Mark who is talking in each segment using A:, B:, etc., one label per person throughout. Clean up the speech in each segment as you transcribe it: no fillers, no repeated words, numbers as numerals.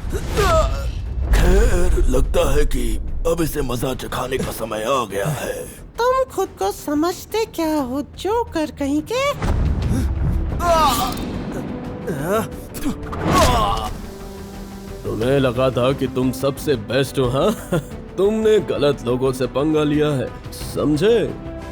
A: खैर, लगता है कि अब इसे मजा चखाने का समय आ गया है।
B: तुम खुद को समझते क्या हो, जोकर कहीं के?
C: तुम्हें लगा था कि तुम सबसे बेस्ट हो, हाँ? तुमने गलत लोगों से पंगा लिया है, समझे?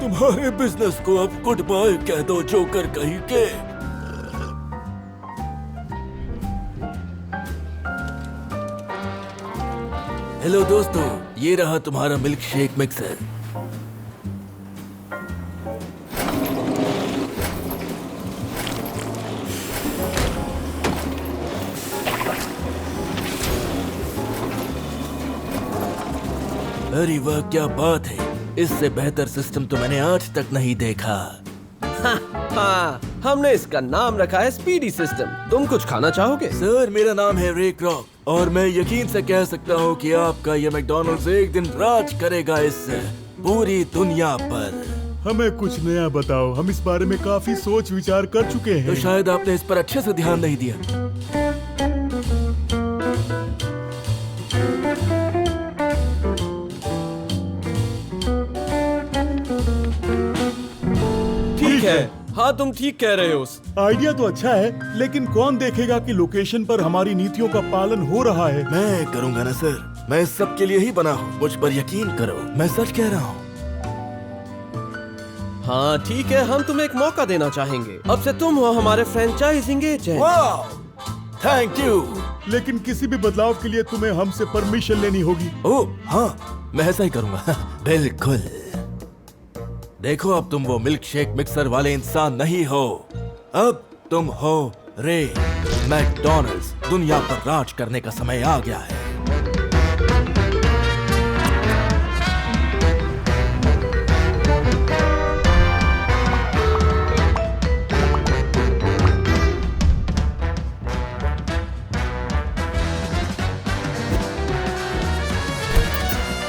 A: तुम्हारे बिजनेस को अब गुड बाय कह दो, जोकर कहीं के। हेलो दोस्तों, ये रहा तुम्हारा मिल्क शेक मिक्सर। अरे वाह, क्या बात है! इससे बेहतर सिस्टम तो मैंने आज तक नहीं देखा।
C: हाँ, हमने इसका नाम रखा है स्पीडी सिस्टम। तुम कुछ खाना चाहोगे?
A: सर, मेरा नाम है रे क्रॉक और मैं यकीन से कह सकता हूँ कि आपका ये मैकडॉनल्ड्स एक दिन राज करेगा इस पूरी दुनिया पर।
D: हमें कुछ नया बताओ, हम इस बारे में काफी सोच विचार कर चुके हैं।
A: तो शायद आपने इस पर अच्छे से ध्यान नहीं दिया।
C: ठीक है, हाँ तुम ठीक कह रहे हो।
D: आइडिया तो अच्छा है, लेकिन कौन देखेगा कि लोकेशन पर हमारी नीतियों का पालन हो रहा है?
A: मैं करूँगा ना सर, मैं इस सब के लिए ही बना हूँ, मुझ पर यकीन करो, मैं सच कह रहा हूँ।
C: हाँ ठीक है, हम तुम्हें एक मौका देना चाहेंगे। अब से तुम हो हमारे फ्रेंचाइजिंग एजेंट।
A: वाह, थैंक यू।
D: लेकिन किसी भी बदलाव के लिए तुम्हें हमसे परमिशन लेनी होगी।
A: ओह हाँ, मैं ऐसा ही करूँगा। बिल्कुल। देखो, अब तुम वो मिल्क शेक मिक्सर वाले इंसान नहीं हो, अब तुम हो रे मैकडॉनल्ड्स। दुनिया पर राज करने का समय आ गया है।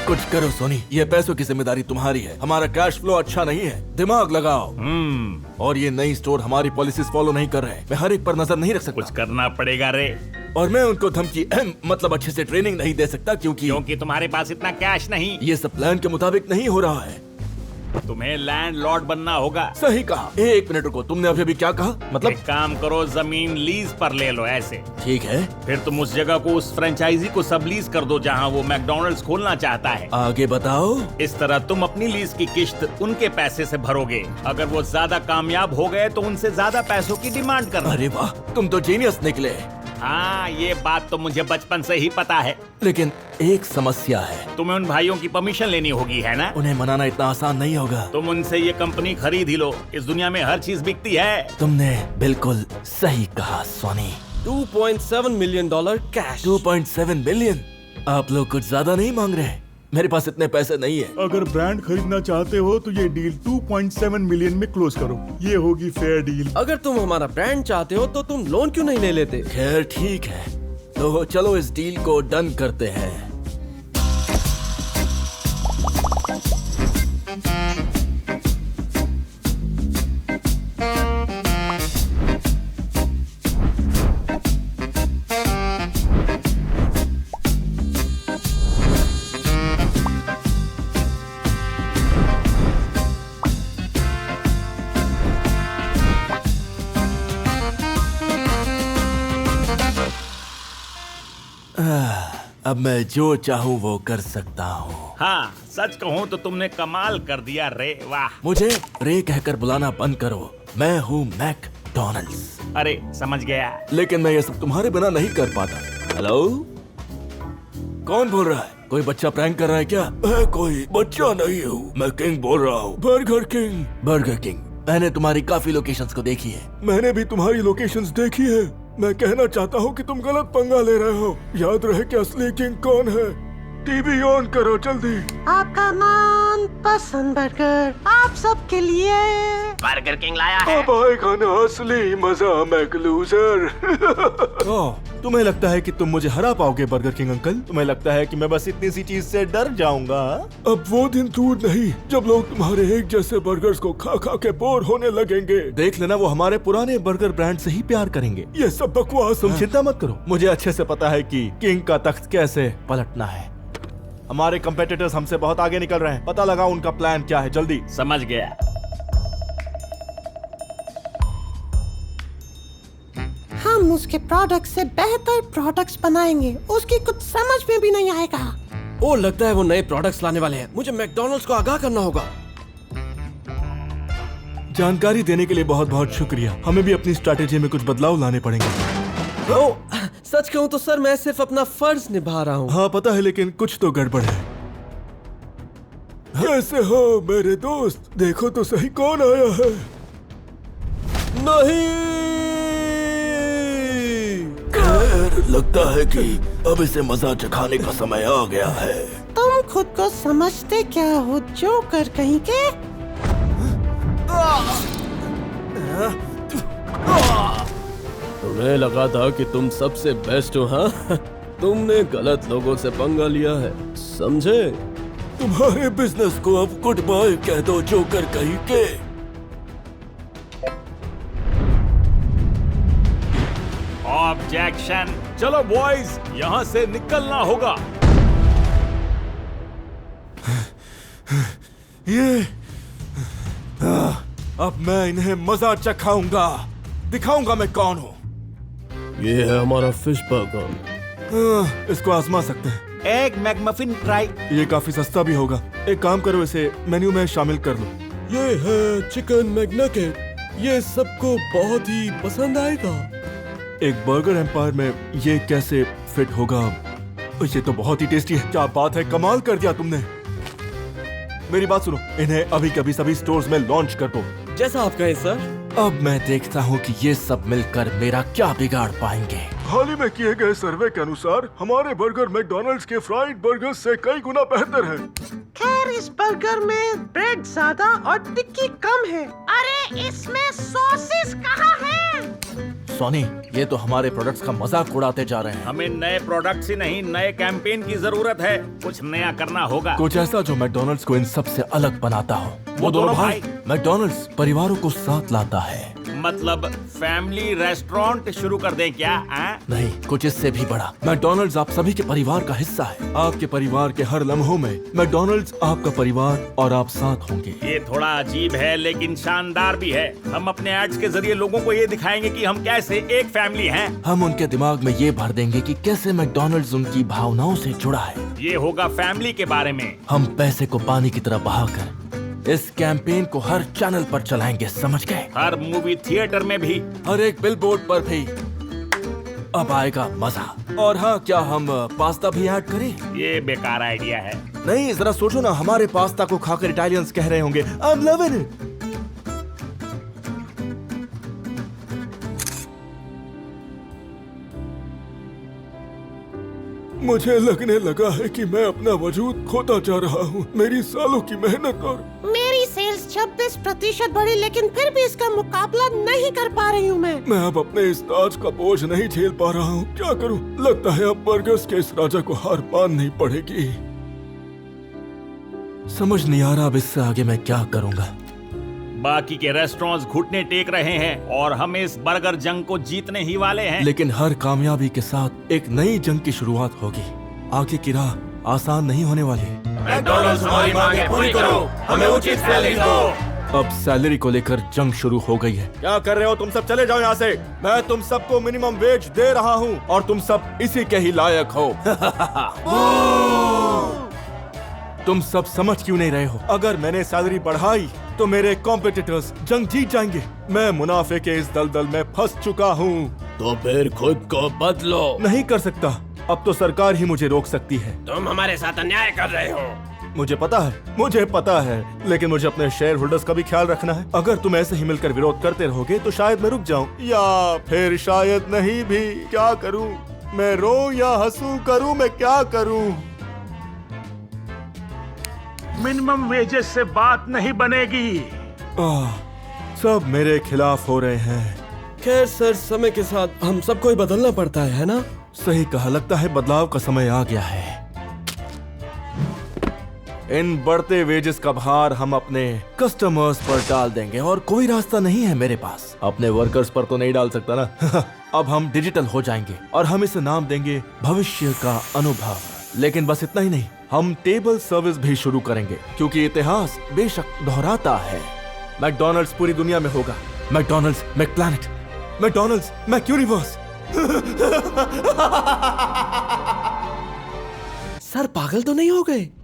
A: कुछ करो सोनी, ये पैसों की जिम्मेदारी तुम्हारी है। हमारा कैश फ्लो अच्छा नहीं है, दिमाग लगाओ। और ये नई स्टोर हमारी पॉलिसीज फॉलो नहीं कर रहे हैं। मैं हर एक पर नजर नहीं रख सकता।
E: कुछ करना पड़ेगा रे।
A: और मैं उनको धमकी मतलब अच्छे से ट्रेनिंग नहीं दे सकता क्योंकि
E: तुम्हारे पास इतना कैश नहीं।
A: ये सब प्लान के मुताबिक नहीं हो रहा है।
E: तुम्हें लैंडलॉर्ड बनना होगा।
A: सही कहा। एक मिनट रुको, तुमने अभी क्या कहा? मतलब?
E: एक काम करो, जमीन लीज पर ले लो। ऐसे
A: ठीक है।
E: फिर तुम उस जगह को, उस फ्रेंचाइजी को सब लीज कर दो जहां वो मैकडॉनल्ड्स खोलना चाहता है।
A: आगे बताओ।
E: इस तरह तुम अपनी लीज की किश्त उनके पैसे से भरोगे। अगर वो ज्यादा कामयाब हो गए तो उनसे ज्यादा पैसों की डिमांड करना।
A: अरे वाह, तुम तो जीनियस निकले।
E: हाँ, ये बात तो मुझे बचपन से ही पता है।
A: लेकिन एक समस्या है।
E: तुम्हें उन भाइयों की परमिशन लेनी होगी, है ना?
A: उन्हें मनाना इतना आसान नहीं होगा।
E: तुम उनसे ये कंपनी खरीद ही लो। इस दुनिया में हर चीज बिकती है।
A: तुमने बिल्कुल सही कहा सोनी।
C: $2.7 million cash.
A: 2.7 मिलियन? आप लोग कुछ ज्यादा नहीं मांग रहे? मेरे पास इतने पैसे नहीं है।
D: अगर ब्रांड खरीदना चाहते हो तो ये डील 2.7 मिलियन में क्लोज करो। ये होगी फेयर डील।
C: अगर तुम हमारा ब्रांड चाहते हो तो तुम लोन क्यों नहीं ले लेते?
A: खैर ठीक है, तो चलो इस डील को डन करते हैं। अब मैं जो चाहूँ वो कर सकता हूँ।
E: हाँ, सच कहूँ तो तुमने कमाल कर दिया रे। वाह।
A: मुझे रे कहकर बुलाना बंद करो। मैं हूँ मैकडॉनल्ड्स।
E: अरे समझ गया।
A: लेकिन मैं ये सब तुम्हारे बिना नहीं कर पाता। हेलो, कौन बोल रहा है? कोई बच्चा प्रैंक कर रहा है क्या? मैं कोई बच्चा नहीं हूँ, मैं किंग बोल रहा हूँ। Burger king. बर्गर किंग, मैंने तुम्हारी काफी लोकेशंस को देखी है। मैंने भी तुम्हारी लोकेशंस देखी है। मैं कहना चाहता हूँ कि तुम गलत पंगा ले रहे हो। याद रहे कि असली किंग कौन है। टीवी ऑन करो जल्दी।
B: आपका मन पसंद बर्गर आप सबके लिए।
E: बर्गर किंग लाया है।
A: अब आएगा ना असली मजा, मैक लूजर।
D: तुम्हें लगता है कि तुम मुझे हरा पाओगे बर्गर किंग अंकल? तुम्हें लगता है कि मैं बस इतनी सी चीज से डर जाऊंगा?
A: अब वो दिन दूर नहीं जब लोग तुम्हारे एक जैसे बर्गर्स को खा खा के बोर होने लगेंगे।
D: देख लेना, वो हमारे पुराने बर्गर ब्रांड से ही प्यार करेंगे।
A: ये सब बकवास
D: तुम
A: है।
D: चिंता मत करो, मुझे अच्छे से पता है कि किंग का तख्त कैसे पलटना है। हमारे कंपेटिटर्स हमसे बहुत आगे निकल रहे हैं। पता लगाओ उनका प्लान क्या है, जल्दी।
E: समझ गया।
B: हम उसके प्रोडक्ट से बेहतर प्रोडक्ट्स बनाएंगे, उसकी कुछ समझ में भी नहीं आएगा।
C: ओ, लगता है वो नए प्रोडक्ट्स लाने वाले हैं। मुझे मैकडॉनल्ड्स को आगाह करना होगा।
D: जानकारी देने के लिए बहुत बहुत शुक्रिया। हमें भी अपनी स्ट्रैटेजी में कुछ बदलाव लाने पड़ेंगे।
C: ओ, सच कहूं तो सर, मैं सिर्फ अपना फर्ज निभा रहा हूँ।
D: हाँ पता है, लेकिन कुछ तो गड़बड़ है।
A: कैसे हो मेरे दोस्त? देखो तो सही कौन आया है।
C: नहीं,
A: खैर, लगता है कि अब इसे मजा चखाने का समय आ गया है।
B: तुम खुद को समझते क्या हो, जोकर कहीं के?
C: तुम्हें लगा था कि तुम सबसे बेस्ट हो, हाँ? तुमने गलत लोगों से पंगा लिया है, समझे?
A: तुम्हारे बिजनेस को अब गुड बाय कह दो, जोकर कहीं के।
E: ऑब्जेक्शन। चलो बॉयज, यहाँ से निकलना होगा।
D: ये अब मैं इन्हें मजा चखाऊंगा, दिखाऊंगा मैं कौन हूँ।
C: ये है हमारा फिश बर्गर।
D: इसको आजमा सकते हैं।
E: Egg McMuffin try.
D: ये काफी सस्ता भी होगा। एक काम करो, इसे मेन्यू में शामिल कर लो।
C: ये है चिकन मैगनगेट। ये सबको बहुत ही पसंद आएगा।
D: एक बर्गर एम्पायर में ये कैसे फिट होगा? ये तो बहुत ही टेस्टी है। क्या बात है, कमाल कर दिया तुमने। मेरी बात सुनो, इन्हें अभी कभी सभी स्टोर्स में लॉन्च कर दो।
C: जैसा आप कहें सर।
D: अब मैं देखता हूँ कि ये सब मिलकर मेरा क्या बिगाड़ पाएंगे।
A: हाल ही में किए गए सर्वे के अनुसार हमारे बर्गर मैकडॉनल्ड्स के फ्राइड बर्गर से कई गुना बेहतर है।
B: खैर, इस बर्गर में ब्रेड ज्यादा और टिक्की कम है। अरे इसमें सॉसेस कहाँ है?
D: सोनी, ये तो हमारे प्रोडक्ट्स का मजाक उड़ाते जा रहे हैं।
E: हमें नए प्रोडक्ट्स ही नहीं, नए कैंपेन की जरूरत है। कुछ नया करना होगा।
D: कुछ ऐसा जो मैकडॉनल्ड्स को इन सब से अलग बनाता हो।
E: वो दोनों भाई।
D: मैकडॉनल्ड्स परिवारों को साथ लाता है।
E: मतलब फैमिली रेस्टोरेंट शुरू कर दें क्या?
D: नहीं, कुछ इससे भी बड़ा। मैकडॉनल्ड्स आप सभी के परिवार का हिस्सा है। आपके परिवार के हर लम्हों में मैकडॉनल्ड्स आपका परिवार और आप साथ होंगे।
E: ये थोड़ा अजीब है लेकिन शानदार भी है। हम अपने एड्स के जरिए लोगों को ये दिखाएंगे कि हम कैसे एक फैमिली हैं।
D: हम उनके दिमाग में ये भर देंगे कि कैसे मैकडॉनल्ड्स उनकी भावनाओं से जुड़ा है।
E: ये होगा फैमिली के बारे में।
D: हम पैसे को पानी की तरह बहाकर इस कैंपेन को हर चैनल पर चलाएंगे, समझ गए?
E: हर मूवी थिएटर में भी,
D: हर एक बिलबोर्ड पर भी। अब आएगा मजा। और हाँ, क्या हम पास्ता भी ऐड करें?
E: ये बेकार आइडिया है।
D: नहीं, जरा सोचो ना, हमारे पास्ता को खाकर इटालियंस कह रहे होंगे आई एम लविंग इट।
A: मुझे लगने लगा है कि मैं अपना वजूद खोता जा रहा हूँ। मेरी सालों की मेहनत और
B: मेरी सेल्स 26% बढ़ी, लेकिन फिर भी इसका मुकाबला नहीं कर पा रही हूँ मैं
A: अब अपने इस ताज का बोझ नहीं झेल पा रहा हूँ। क्या करूँ? लगता है अब बर्गर्स के इस राजा को हार माननी पड़ेगी।
D: समझ नहीं आ रहा अब इससे आगे मैं क्या करूँगा।
E: बाकी के रेस्टोरेंट्स घुटने टेक रहे हैं और हम इस बर्गर जंग को जीतने ही वाले हैं।
D: लेकिन हर कामयाबी के साथ एक नई जंग की शुरुआत होगी। आगे की राह आसान नहीं होने वाली है।
E: मैकडॉनल्ड्स हमारी मांगें पूरी करो, हमें उचित सैलरी दो।
D: अब सैलरी को लेकर जंग शुरू हो गई है। क्या कर रहे हो तुम सब? चले जाओ यहाँ से। मैं तुम सबको मिनिमम वेज दे रहा हूँ और तुम सब इसी के ही लायक हो। तुम सब समझ क्यों नहीं रहे हो? अगर मैंने सैलरी बढ़ाई तो मेरे कॉम्पिटिटर्स जंग जीत जाएंगे। मैं मुनाफे के इस दलदल में फंस चुका हूँ।
C: तो फिर खुद को बदलो।
D: नहीं कर सकता। अब तो सरकार ही मुझे रोक सकती है।
C: तुम हमारे साथ अन्याय कर रहे हो।
D: मुझे पता है, लेकिन मुझे अपने शेयर होल्डर्स का भी ख्याल रखना है। अगर तुम ऐसे ही मिलकर विरोध करते रहोगे तो शायद मैं रुक जाऊं, या फिर शायद नहीं भी। क्या करूं? मैं रोऊं या हंसूं? करूं मैं क्या करूं?
E: मिनिमम वेजेस से बात नहीं बनेगी।
D: सब मेरे खिलाफ हो रहे हैं।
C: खैर सर, समय के साथ हम सबको ही बदलना पड़ता है ना?
D: सही कहा, लगता है बदलाव का समय आ गया है। इन बढ़ते वेजेस का भार हम अपने कस्टमर्स पर डाल देंगे और कोई रास्ता नहीं है मेरे पास। अपने वर्कर्स पर तो नहीं डाल सकता ना। अब हम डिजिटल हो जाएंगे और हम इसे नाम देंगे भविष्य का अनुभव। लेकिन बस इतना ही नहीं, हम टेबल सर्विस भी शुरू करेंगे, क्योंकि इतिहास बेशक दोहराता है। मैकडॉनल्ड्स पूरी दुनिया में होगा। McDonald's McPlanet, McDonald's McUniverse.
C: Sir पागल तो नहीं हो गए?